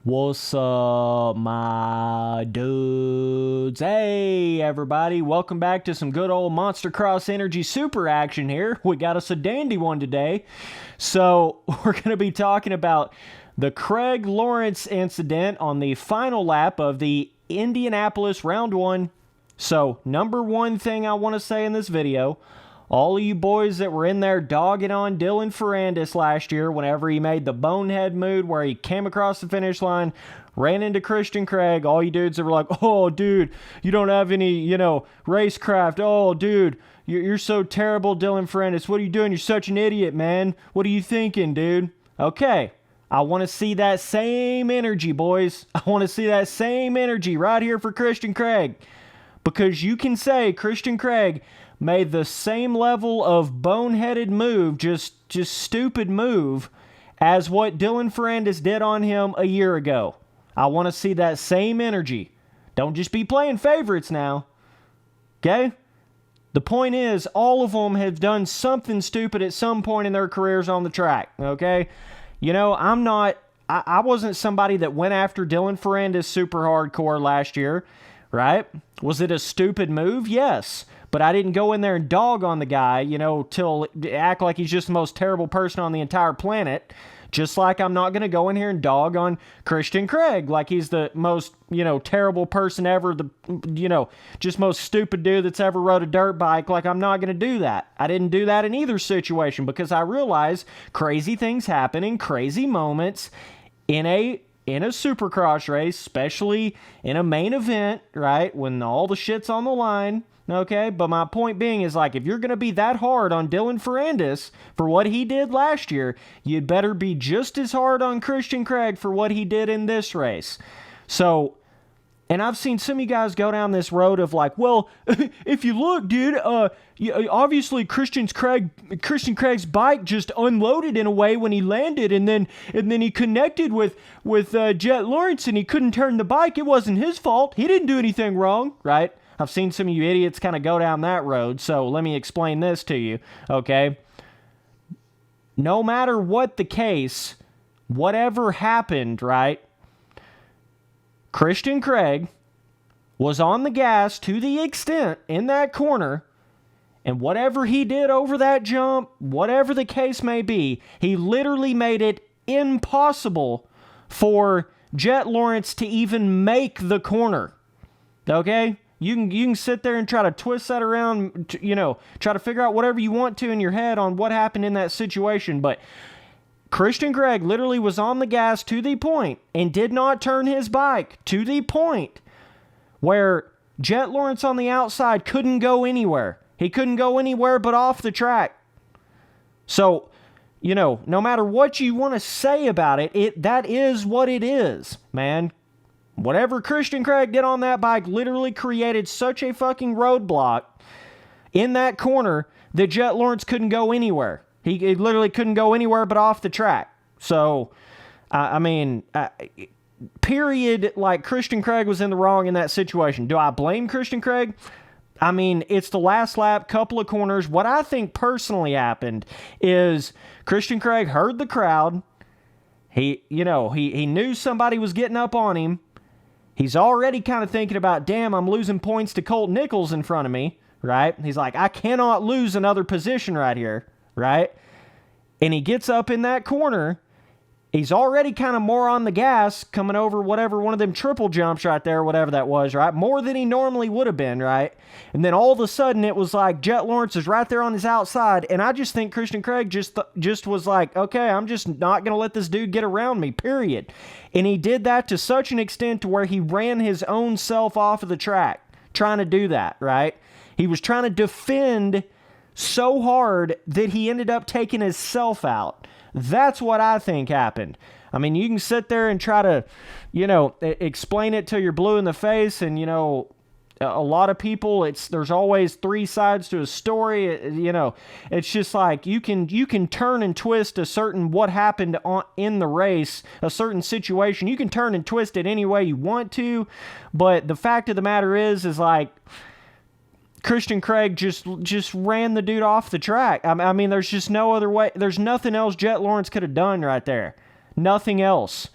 What's up, my dudes? Hey, everybody. Welcome back to some good old Monster Cross Energy Super action here. We got us a dandy one today. So, we're going to be talking about the Craig Lawrence incident on the final lap of the Indianapolis Round 1. So, number one thing I want to say in this video, all of you boys that were in there dogging on Dylan Ferrandis last year whenever he made the bonehead move where he came across the finish line, ran into Christian Craig, all you dudes that were like, oh, dude, you don't have any, racecraft. Oh, dude, you're so terrible, Dylan Ferrandis. What are you doing? You're such an idiot, man. What are you thinking, dude? Okay, I want to see that same energy, boys. I want to see that same energy right here for Christian Craig. Because you can say Christian Craig made the same level of boneheaded move, just stupid move, as what Dylan Ferrandis did on him a year ago. I want to see that same energy. Don't just be playing favorites now. Okay? The point is, all of them have done something stupid at some point in their careers on the track. Okay? I wasn't somebody that went after Dylan Ferrandis super hardcore last year, right? Was it a stupid move? Yes. But I didn't go in there and dog on the guy, till act like he's just the most terrible person on the entire planet. Just like I'm not going to go in here and dog on Christian Craig like he's the most, terrible person ever, just most stupid dude that's ever rode a dirt bike. Like, I'm not going to do that. I didn't do that in either situation because I realize crazy things happen in crazy moments in a Supercross race, especially in a main event, right? When all the shit's on the line. Okay, but my point being is, like, if you're going to be that hard on Dylan Ferrandis for what he did last year, you'd better be just as hard on Christian Craig for what he did in this race. So, and I've seen some of you guys go down this road of like, well, if you look, dude, obviously Christian Craig's bike just unloaded in a way when he landed, and then he connected with Jett Lawrence and he couldn't turn the bike. It wasn't his fault. He didn't do anything wrong, right? I've seen some of you idiots kind of go down that road, so let me explain this to you, okay? No matter what the case, whatever happened, right? Christian Craig was on the gas to the extent in that corner, and whatever he did over that jump, whatever the case may be, he literally made it impossible for Jett Lawrence to even make the corner, okay? You can sit there and try to twist that around, try to figure out whatever you want to in your head on what happened in that situation. But Christian Craig literally was on the gas to the point and did not turn his bike to the point where Jett Lawrence on the outside couldn't go anywhere. He couldn't go anywhere but off the track. So, no matter what you want to say about it, that is what it is, man. Whatever Christian Craig did on that bike literally created such a fucking roadblock in that corner that Jett Lawrence couldn't go anywhere. He literally couldn't go anywhere but off the track. So, period, like, Christian Craig was in the wrong in that situation. Do I blame Christian Craig? I mean, it's the last lap, couple of corners. What I think personally happened is Christian Craig heard the crowd. He knew somebody was getting up on him. He's already kind of thinking about, damn, I'm losing points to Colt Nichols in front of me, right? He's like, I cannot lose another position right here, right? And he gets up in that corner. He's already kind of more on the gas coming over whatever one of them triple jumps right there, whatever that was, right? More than he normally would have been, right? And then all of a sudden it was like Jett Lawrence is right there on his outside, and I just think Christian Craig just was like, okay, I'm just not going to let this dude get around me, period. And he did that to such an extent to where he ran his own self off of the track trying to do that, right? He was trying to defend so hard that he ended up taking himself out. That's what I think happened. I mean, you can sit there and try to, explain it till you're blue in the face, and, a lot of people, there's always three sides to a story. It's just like you can turn and twist a certain what happened in the race, a certain situation. You can turn and twist it any way you want to, but the fact of the matter is like, Christian Craig just ran the dude off the track. I mean, there's just no other way. There's nothing else Jett Lawrence could have done right there. Nothing else.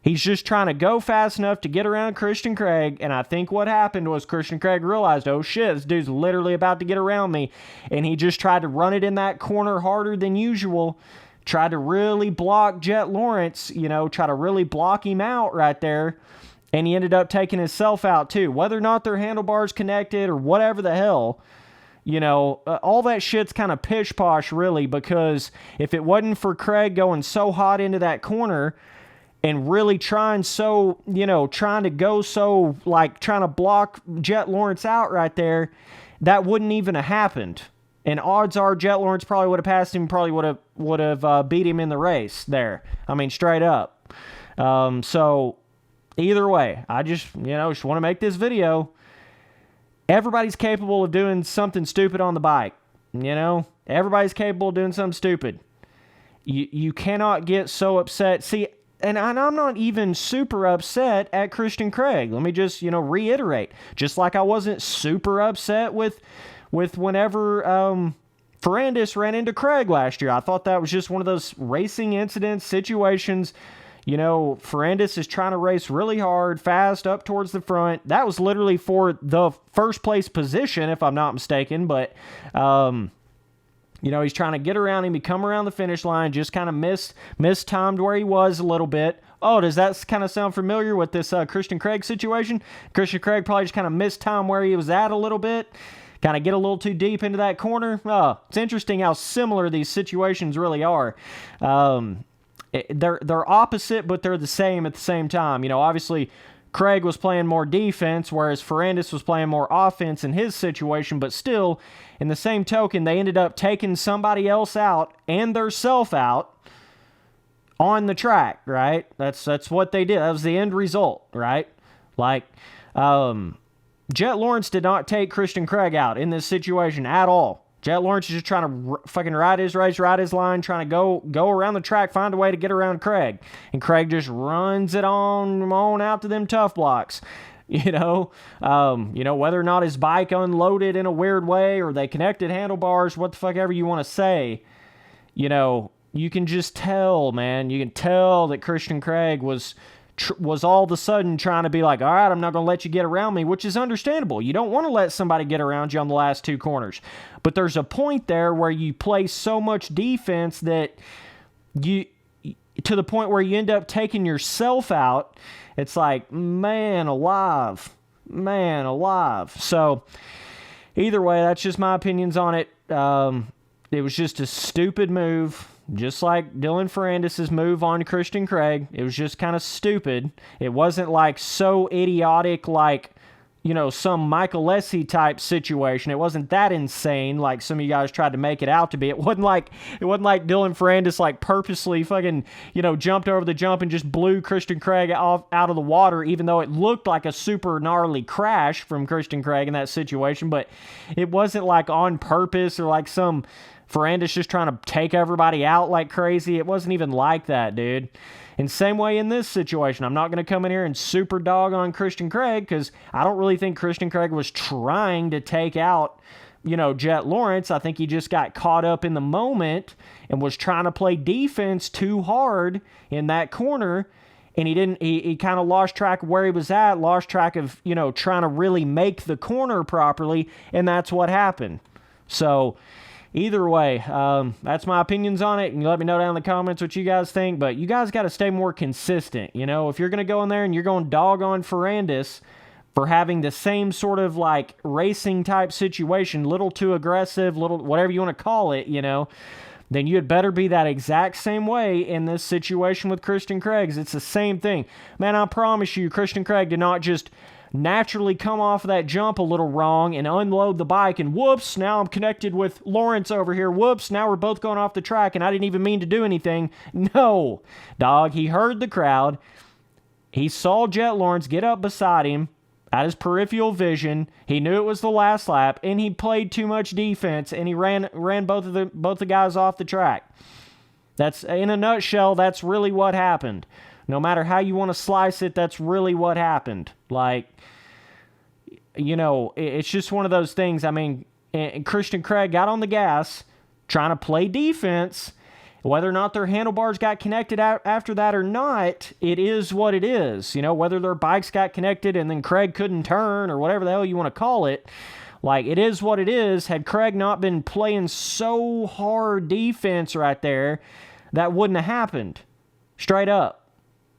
He's just trying to go fast enough to get around Christian Craig, and I think what happened was Christian Craig realized, oh shit, this dude's literally about to get around me, and he just tried to run it in that corner harder than usual, tried to really block Jett Lawrence, try to really block him out right there, and he ended up taking himself out too. Whether or not their handlebars connected or whatever the hell, all that shit's kind of pish-posh really, because if it wasn't for Craig going so hot into that corner and really trying to go so, like, trying to block Jett Lawrence out right there, that wouldn't even have happened. And odds are Jett Lawrence probably would have passed him, probably would have beat him in the race there. I mean, straight up. So, either way, I just want to make this video. Everybody's capable of doing something stupid on the bike. Everybody's capable of doing something stupid. You cannot get so upset. See, and I'm not even super upset at Christian Craig. Let me just, reiterate. Just like I wasn't super upset with whenever Ferrandis ran into Craig last year. I thought that was just one of those racing incidents, situations. Ferrandis is trying to race really hard, fast, up towards the front. That was literally for the first place position, if I'm not mistaken. But, he's trying to get around him. He come around the finish line, just kind of mistimed where he was a little bit. Oh, does that kind of sound familiar with this Christian Craig situation? Christian Craig probably just kind of mistimed where he was at a little bit. Kind of get a little too deep into that corner. Oh, it's interesting how similar these situations really are. They're opposite, but they're the same at the same time. Obviously, Craig was playing more defense, whereas Ferrandis was playing more offense in his situation, but still, in the same token, they ended up taking somebody else out and their self out on the track, right? That's what they did. That was the end result, right? Like, Jett Lawrence did not take Christian Craig out in this situation at all. Jett Lawrence is just trying to fucking ride his race, ride his line, trying to go around the track, find a way to get around Craig. And Craig just runs it on out to them tough blocks. Whether or not his bike unloaded in a weird way or they connected handlebars, what the fuck ever you want to say, you can just tell, man. You can tell that Christian Craig was all of a sudden trying to be like, all right, I'm not going to let you get around me, which is understandable. You don't want to let somebody get around you on the last two corners. But there's a point there where you play so much defense that to the point where you end up taking yourself out. It's like, man alive. So, either way, that's just my opinions on it. It was just a stupid move. Just like Dylan Ferrandis' move on Christian Craig. It was just kind of stupid. It wasn't like so idiotic like, some Michael Lessie type situation. It wasn't that insane like some of you guys tried to make it out to be. It wasn't like Dylan Ferrandis like purposely fucking, jumped over the jump and just blew Christian Craig out of the water, even though it looked like a super gnarly crash from Christian Craig in that situation. But it wasn't like on purpose or like some Ferrandis just trying to take everybody out like crazy. It wasn't even like that, dude. And same way in this situation. I'm not going to come in here and super dog on Christian Craig because I don't really think Christian Craig was trying to take out, Jett Lawrence. I think he just got caught up in the moment and was trying to play defense too hard in that corner. And he kind of lost track of where he was at, lost track of, trying to really make the corner properly. And that's what happened. So, either way, that's my opinions on it, and you let me know down in the comments what you guys think, but you guys got to stay more consistent, If you're going to go in there and you're going dog on Ferrandis for having the same sort of, like, racing type situation, little too aggressive, little, whatever you want to call it, then you had better be that exact same way in this situation with Christian Craig. It's the same thing. Man, I promise you, Christian Craig did not just naturally come off of that jump a little wrong and unload the bike and whoops, now I'm connected with Lawrence over here. Whoops, now we're both going off the track and I didn't even mean to do anything. No, dog, he heard the crowd. He saw Jett Lawrence get up beside him at his peripheral vision. He knew it was the last lap and he played too much defense and he ran both the guys off the track. That's, in a nutshell, that's really what happened. No matter how you want to slice it, that's really what happened. Like, it's just one of those things. I mean, Christian Craig got on the gas, trying to play defense, Whether or not their handlebars got connected after that or not, it is what it is. You know, whether their bikes got connected and then Craig couldn't turn or whatever the hell you want to call it, like, it is what it is. Had Craig not been playing so hard defense right there, that wouldn't have happened. Straight up.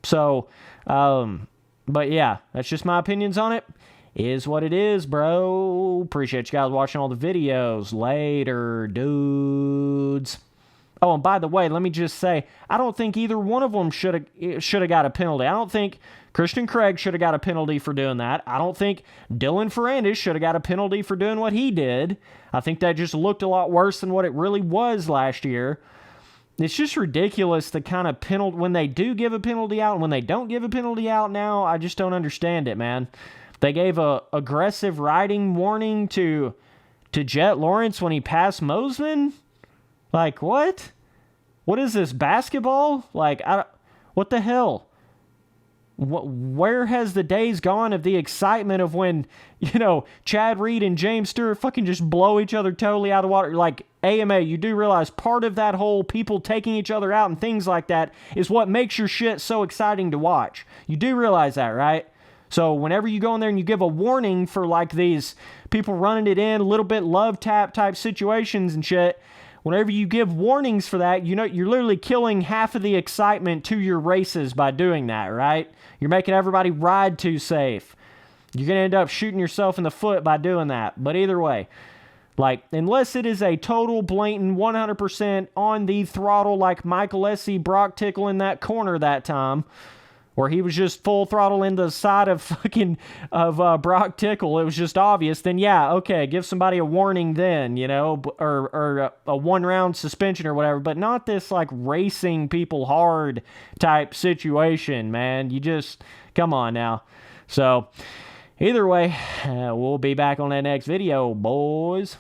So, but yeah, that's just my opinions on it. Is what it is, bro. Appreciate you guys watching all the videos. Later, dudes. Oh, and by the way, let me just say, I don't think either one of them should have got a penalty. I don't think Christian Craig should have got a penalty for doing that. I don't think Dylan Ferrandis should have got a penalty for doing what he did. I think that just looked a lot worse than what it really was last year. It's just ridiculous the kind of penalty, when they do give a penalty out and when they don't give a penalty out now. I just don't understand it, man. They gave a aggressive riding warning to Jett Lawrence when he passed Mosman. Like, what? What is this, basketball? Like, what the hell? Where has the days gone of the excitement of when, you know, Chad Reed and James Stewart fucking just blow each other totally out of the water? Like, AMA, you do realize part of that whole people taking each other out and things like that is what makes your shit so exciting to watch. You do realize that, right? So whenever you go in there and you give a warning for, like, these people running it in, a little bit love tap type situations and shit, whenever you give warnings for that, you know, you're literally killing half of the excitement to your races by doing that, right? You're making everybody ride too safe. You're going to end up shooting yourself in the foot by doing that. But either way, like, unless it is a total blatant 100% on the throttle like Michael Essie Brock Tickle in that corner that time, where he was just full throttle into the side of Brock Tickle, it was just obvious, then yeah, okay, give somebody a warning then, you know, or a one-round suspension or whatever, but not this, like, racing people hard type situation, man. You just, come on now. So, either way, we'll be back on that next video, boys.